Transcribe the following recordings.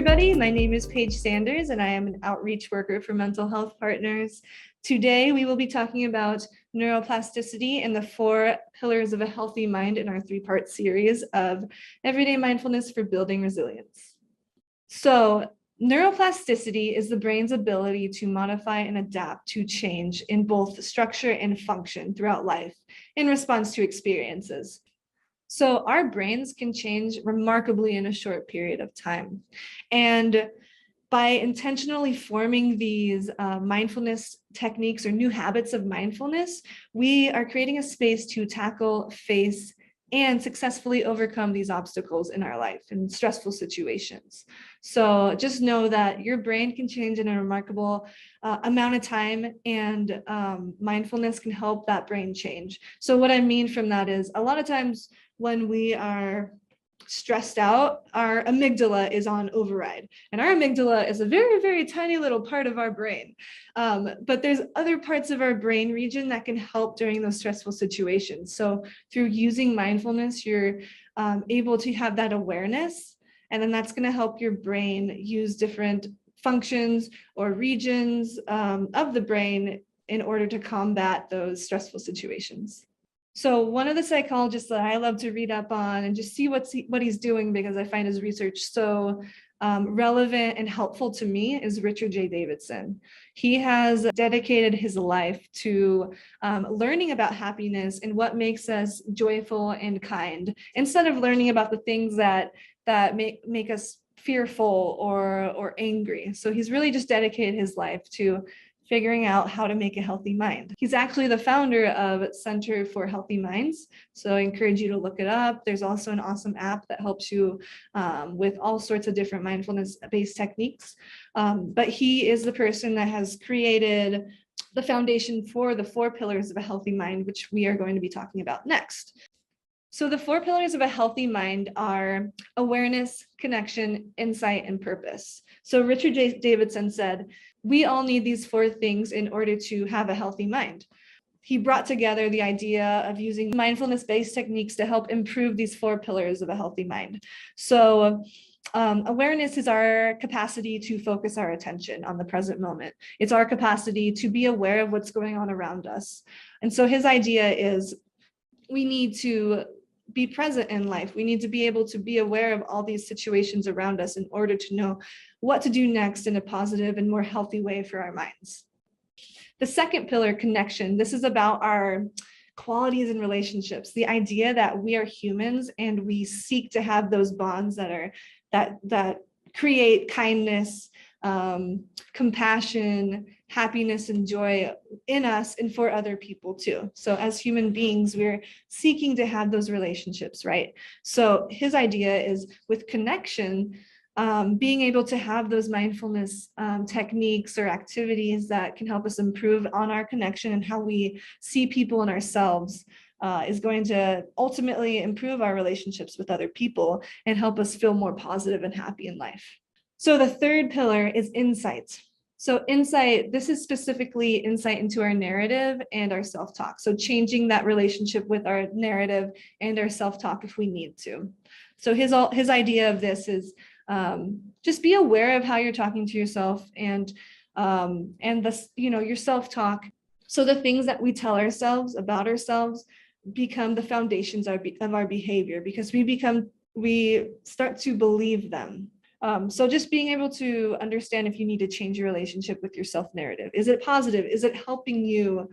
everybody. My name is Paige Sanders, and I am an outreach worker for Mental Health Partners. Today, we will be talking about neuroplasticity and the 4 pillars of a healthy mind in our 3-part series of Everyday Mindfulness for Building Resilience. So, neuroplasticity is the brain's ability to modify and adapt to change in both structure and function throughout life in response to experiences. So our brains can change remarkably in a short period of time. And by intentionally forming these mindfulness techniques or new habits of mindfulness, we are creating a space to tackle, face, and successfully overcome these obstacles in our life in stressful situations. So just know that your brain can change in a remarkable amount of time, and mindfulness can help that brain change. So what I mean from that is a lot of times when we are stressed out, our amygdala is on override. And our amygdala is a very, very tiny little part of our brain. But there's other parts of our brain region that can help during those stressful situations. So through using mindfulness, you're able to have that awareness, and then that's going to help your brain use different functions or regions of the brain in order to combat those stressful situations. So one of the psychologists that I love to read up on and just see what he's doing, because I find his research so relevant and helpful to me, is Richard J. Davidson. He has dedicated his life to learning about happiness and what makes us joyful and kind, instead of learning about the things that make us fearful or angry. So he's really just dedicated his life to figuring out how to make a healthy mind. He's actually the founder of Center for Healthy Minds. So I encourage you to look it up. There's also an awesome app that helps you with all sorts of different mindfulness-based techniques. But he is the person that has created the foundation for the 4 pillars of a healthy mind, which we are going to be talking about next. So the 4 pillars of a healthy mind are awareness, connection, insight, and purpose. So Richard J. Davidson said, we all need these 4 things in order to have a healthy mind. He brought together the idea of using mindfulness-based techniques to help improve these 4 pillars of a healthy mind. So awareness is our capacity to focus our attention on the present moment. It's our capacity to be aware of what's going on around us. And so his idea is we need to be present in life. We need to be able to be aware of all these situations around us in order to know what to do next in a positive and more healthy way for our minds. The second pillar, connection. This is about our qualities and relationships. The idea that we are humans and we seek to have those bonds that create kindness, compassion, happiness, and joy in us and for other people too. So as human beings, we're seeking to have those relationships, right? So his idea is with connection, being able to have those mindfulness techniques or activities that can help us improve on our connection and how we see people and ourselves is going to ultimately improve our relationships with other people and help us feel more positive and happy in life. So the third pillar is insight. So insight, this is specifically insight into our narrative and our self-talk. So changing that relationship with our narrative and our self-talk if we need to. So his idea of this is just be aware of how you're talking to yourself and this, your self-talk. So the things that we tell ourselves about ourselves become the foundations of our behavior, because we start to believe them. So just being able to understand if you need to change your relationship with your self-narrative. Is it positive? Is it helping you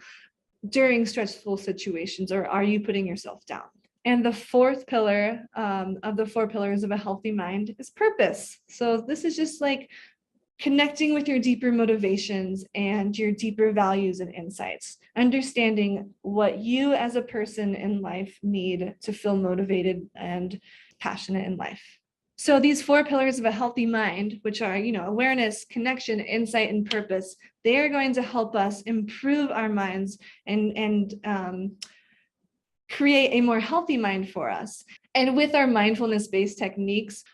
during stressful situations, or are you putting yourself down? And the 4th pillar of the 4 pillars of a healthy mind is purpose. So this is just like connecting with your deeper motivations and your deeper values and insights, understanding what you as a person in life need to feel motivated and passionate in life. So these 4 pillars of a healthy mind, which are, awareness, connection, insight, and purpose, they are going to help us improve our minds and create a more healthy mind for us. And with our mindfulness-based techniques,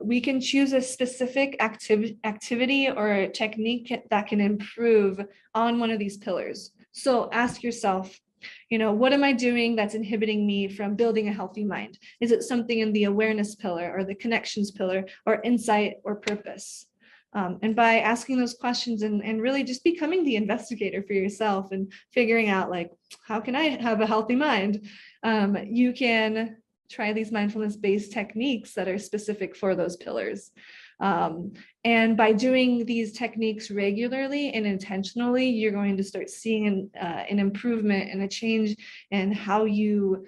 we can choose a specific activity or technique that can improve on one of these pillars. So ask yourself, What am I doing that's inhibiting me from building a healthy mind? Is it something in the awareness pillar or the connections pillar or insight or purpose? And by asking those questions and really just becoming the investigator for yourself and figuring out, like, how can I have a healthy mind? You can try these mindfulness-based techniques that are specific for those pillars. And by doing these techniques regularly and intentionally, you're going to start seeing an improvement and a change in how you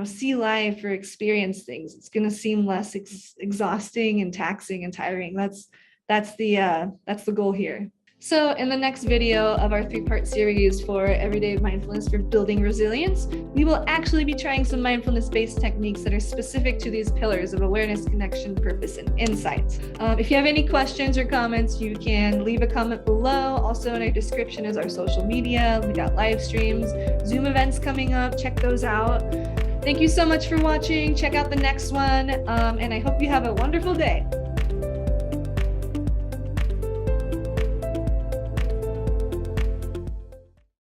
see life or experience things. It's going to seem less exhausting and taxing and tiring. That's the goal here. So in the next video of our 3-part series for everyday mindfulness for building resilience, we will actually be trying some mindfulness-based techniques that are specific to these pillars of awareness, connection, purpose, and insight. If you have any questions or comments, you can leave a comment below. Also in our description is our social media. We got live streams, Zoom events coming up. Check those out. Thank you so much for watching. Check out the next one, and I hope you have a wonderful day.